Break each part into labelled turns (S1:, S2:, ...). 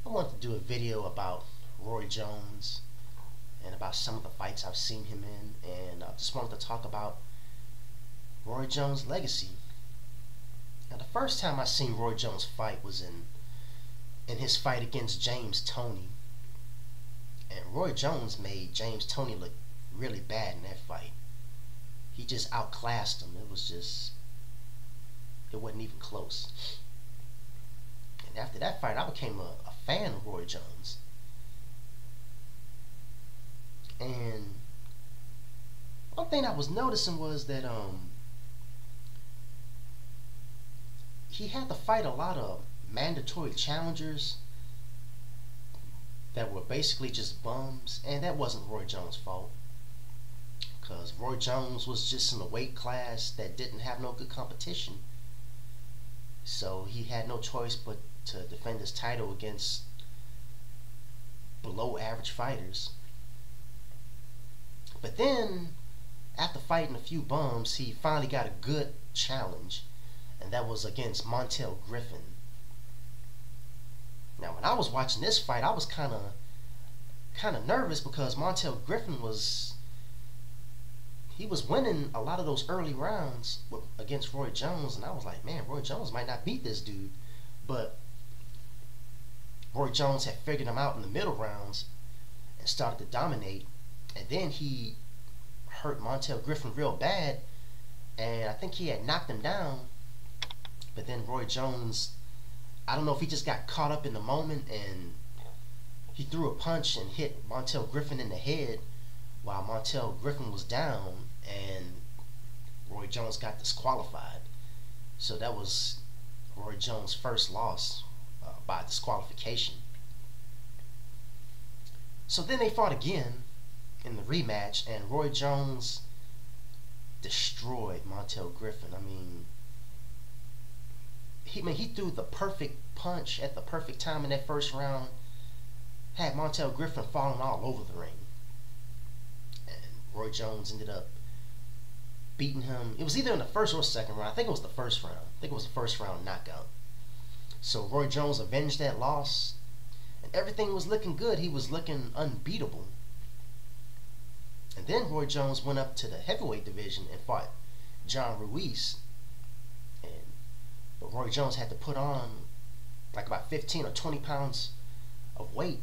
S1: I wanted to do a video about Roy Jones and about some of the fights I've seen him in, and I just wanted to talk about Roy Jones' legacy. Now, the first time I seen Roy Jones fight was in his fight against James Toney, and Roy Jones made James Toney look really bad in that fight. He just outclassed him. It wasn't even close. And after that fight, I became a fan of Roy Jones. And one thing I was noticing was that he had to fight a lot of mandatory challengers that were basically just bums, and that wasn't Roy Jones' fault, because Roy Jones was just in a weight class that didn't have no good competition, so he had no choice but to defend his title against below average fighters. But then, after fighting a few bums, he finally got a good challenge, and that was against Montel Griffin. Now, when I was watching this fight, I was kind of nervous, because Montel Griffin was winning a lot of those early rounds against Roy Jones, and I was like, man, Roy Jones might not beat this dude. But Roy Jones had figured him out in the middle rounds and started to dominate, and then he hurt Montel Griffin real bad, and I think he had knocked him down. But then Roy Jones, I don't know if he just got caught up in the moment, and he threw a punch and hit Montel Griffin in the head while Montel Griffin was down, and Roy Jones got disqualified. So that was Roy Jones' first loss by disqualification. So then they fought again in the rematch, and Roy Jones destroyed Montel Griffin. I mean, he threw the perfect punch at the perfect time in that first round, had Montel Griffin falling all over the ring, and Roy Jones ended up beating him. It was either in the first or second round. I think it was the first round. I think it was the first round knockout. So Roy Jones avenged that loss, and everything was looking good. He was looking unbeatable. And then Roy Jones went up to the heavyweight division and fought John Ruiz. But Roy Jones had to put on like about 15 or 20 pounds of weight.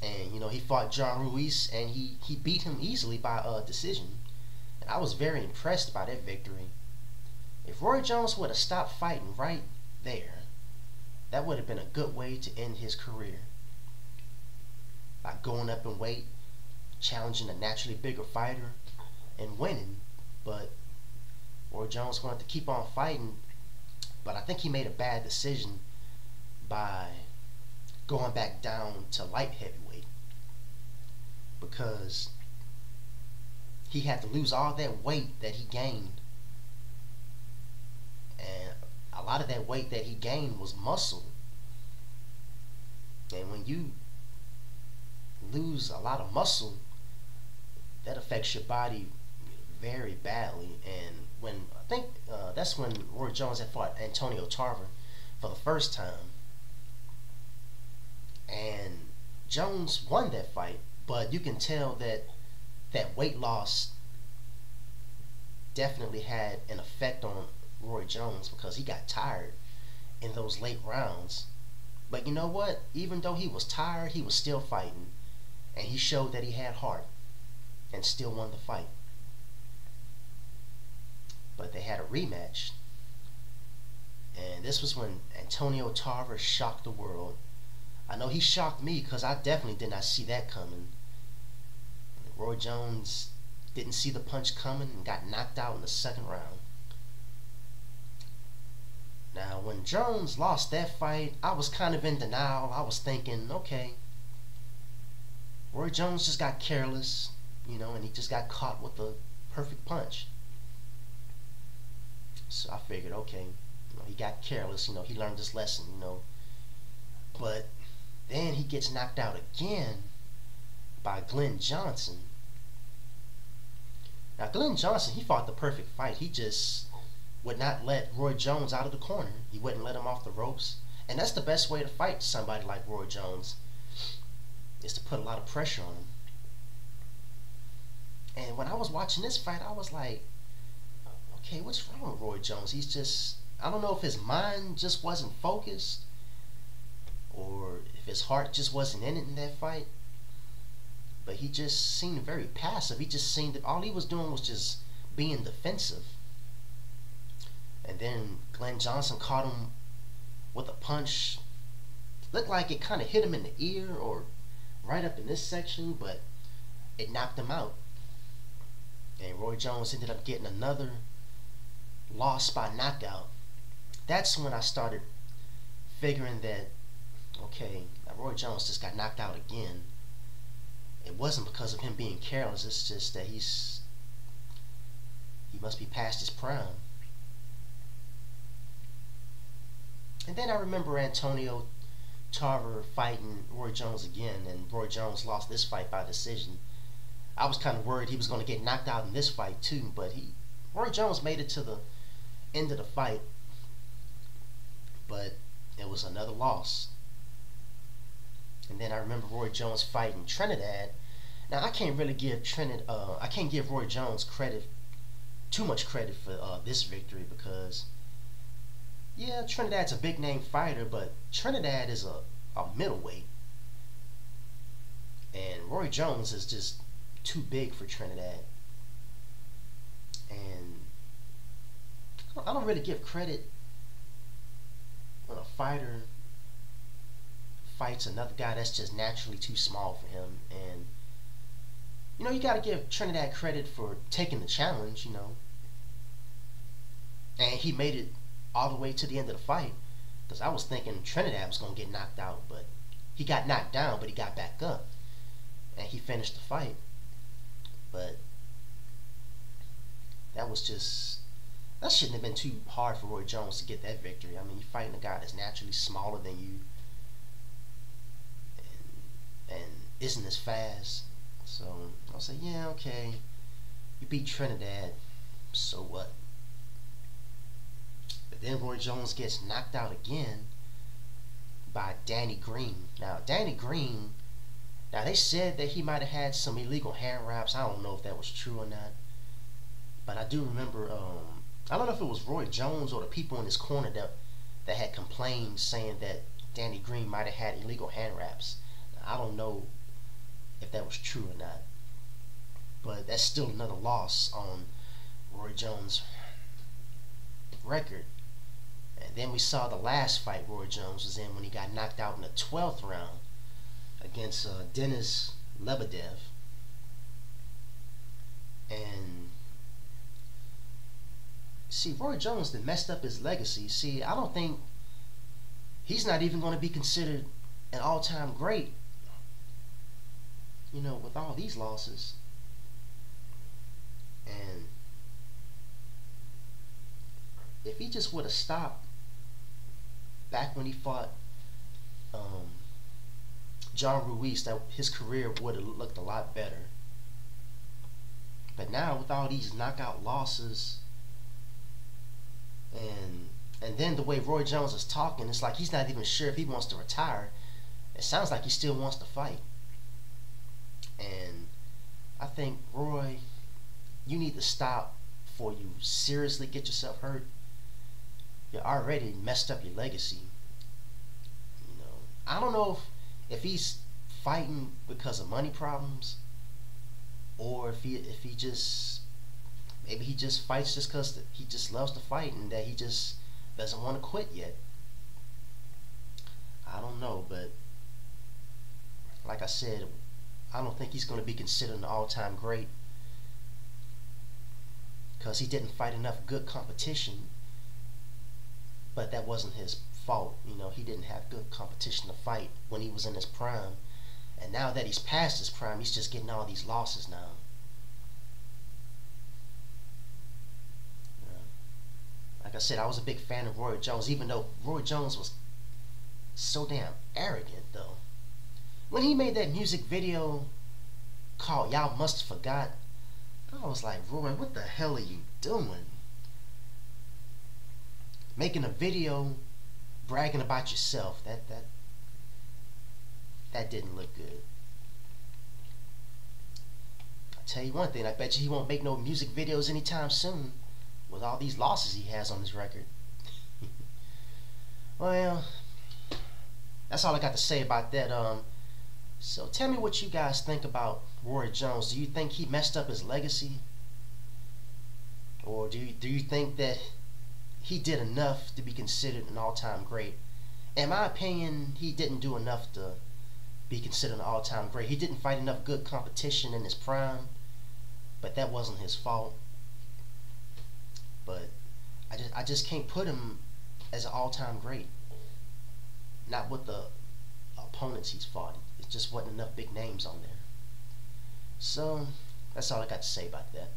S1: And, he fought John Ruiz, and he beat him easily by a decision. And I was very impressed by that victory. If Roy Jones would have stopped fighting right there, that would have been a good way to end his career. By going up in weight, challenging a naturally bigger fighter, and winning. But Roy Jones wanted to keep on fighting, but I think he made a bad decision by going back down to light heavyweight, because he had to lose all that weight that he gained, and a lot of that weight that he gained was muscle. And when you lose a lot of muscle, that affects your body very badly. And I think that's when Roy Jones had fought Antonio Tarver for the first time, and Jones won that fight. But you can tell that that weight loss definitely had an effect on Roy Jones, because he got tired in those late rounds. But you know what? Even though he was tired, he was still fighting, and he showed that he had heart and still won the fight. But they had a rematch, and this was when Antonio Tarver shocked the world. I know he shocked me, because I definitely did not see that coming. Roy Jones didn't see the punch coming and got knocked out in the second round. Now, when Jones lost that fight, I was kind of in denial. I was thinking, okay, Roy Jones just got careless, and he just got caught with the perfect punch. So I figured, okay, he got careless, he learned his lesson, But then he gets knocked out again by Glenn Johnson. Now, Glenn Johnson, he fought the perfect fight. He just would not let Roy Jones out of the corner. He wouldn't let him off the ropes. And that's the best way to fight somebody like Roy Jones, is to put a lot of pressure on him. And when I was watching this fight, I was like, okay, what's wrong with Roy Jones? He's just, I don't know if his mind just wasn't focused or if his heart just wasn't in it in that fight. But he just seemed very passive. He just seemed that all he was doing was just being defensive. And then Glenn Johnson caught him with a punch. Looked like it kind of hit him in the ear or right up in this section, but it knocked him out. And Roy Jones ended up getting another loss by knockout. That's when I started figuring that, okay, now Roy Jones just got knocked out again. It wasn't because of him being careless. It's just that he must be past his prime. And then I remember Antonio Tarver fighting Roy Jones again, and Roy Jones lost this fight by decision. I was kind of worried he was going to get knocked out in this fight too, but Roy Jones made it to the end of the fight, but it was another loss. And then I remember Roy Jones fighting Trinidad. Now I can't really give I can't give Roy Jones too much credit for this victory, because yeah, Trinidad's a big name fighter, but Trinidad is a middleweight, and Roy Jones is just too big for Trinidad. And I don't really give credit when a fighter fights another guy that's just naturally too small for him. And you know, you got to give Trinidad credit for taking the challenge, you know, and he made it all the way to the end of the fight, because I was thinking Trinidad was going to get knocked out, but he got knocked down, but he got back up and he finished the fight. But that shouldn't have been too hard for Roy Jones to get that victory. I mean, you're fighting a guy that's naturally smaller than you and isn't as fast. So I'll say, yeah, okay, you beat Trinidad, so what? But then Roy Jones gets knocked out again by Danny Green. Now, Danny Green, they said that he might have had some illegal hand wraps. I don't know if that was true or not. But I do remember, I don't know if it was Roy Jones or the people in his corner that had complained, saying that Danny Green might have had illegal hand wraps. Now, I don't know if that was true or not. But that's still another loss on Roy Jones' record. And then we saw the last fight Roy Jones was in when he got knocked out in the 12th round against Denis Lebedev. And see, Roy Jones done messed up his legacy. See, I don't think he's not even going to be considered an all-time great, you know, with all these losses. And if he just would have stopped back when he fought John Ruiz, that his career would have looked a lot better. But now with all these knockout losses, and then the way Roy Jones is talking, it's like he's not even sure if he wants to retire. It sounds like he still wants to fight. And I think, Roy, you need to stop before you seriously get yourself hurt. You already messed up your legacy. You know, I don't know if he's fighting because of money problems, or if he just, maybe he just fights just because he just loves to fight and that he just doesn't want to quit yet. I don't know, but like I said, I don't think he's going to be considered an all-time great, because he didn't fight enough good competition. But that wasn't his fault. You know, he didn't have good competition to fight when he was in his prime. And now that he's past his prime, he's just getting all these losses now. Like I said, I was a big fan of Roy Jones, even though Roy Jones was so damn arrogant, though. When he made that music video called Y'all Must Have Forgot, I was like, Roy, what the hell are you doing? Making a video bragging about yourself, that didn't look good. I'll tell you one thing, I bet you he won't make no music videos anytime soon with all these losses he has on his record. Well, that's all I got to say about that. So tell me what you guys think about Roy Jones. Do you think he messed up his legacy? Or do you think that he did enough to be considered an all-time great? In my opinion, he didn't do enough to be considered an all-time great. He didn't fight enough good competition in his prime, but that wasn't his fault. But I just can't put him as an all-time great. Not with the opponents he's fought. It just wasn't enough big names on there. So that's all I got to say about that.